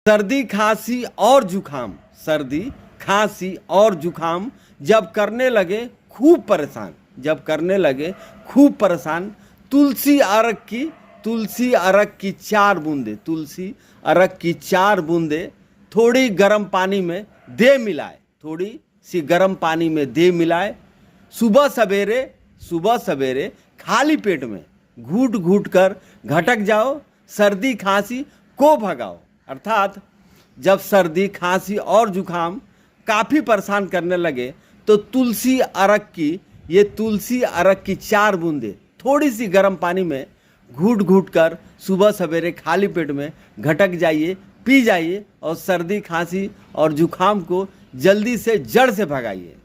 सर्दी खांसी और जुखाम, सर्दी खांसी और जुखाम जब करने लगे खूब परेशान, जब करने लगे खूब परेशान, तुलसी अर्क की 4 बूंदे, तुलसी अर्क की 4 बूंदे थोड़ी गर्म पानी में दे मिलाए, थोड़ी सी गर्म पानी में दे मिलाए, सुबह सवेरे खाली पेट में घूट घूट कर घटक जाओ, सर्दी खांसी को भगाओ। अर्थात जब सर्दी खांसी और जुखाम काफ़ी परेशान करने लगे तो तुलसी अर्क की 4 बूंदे थोड़ी सी गर्म पानी में घूट घूट कर सुबह सवेरे खाली पेट में घटक जाइए, पी जाइए और सर्दी खांसी और जुखाम को जल्दी से जड़ से भगाइए।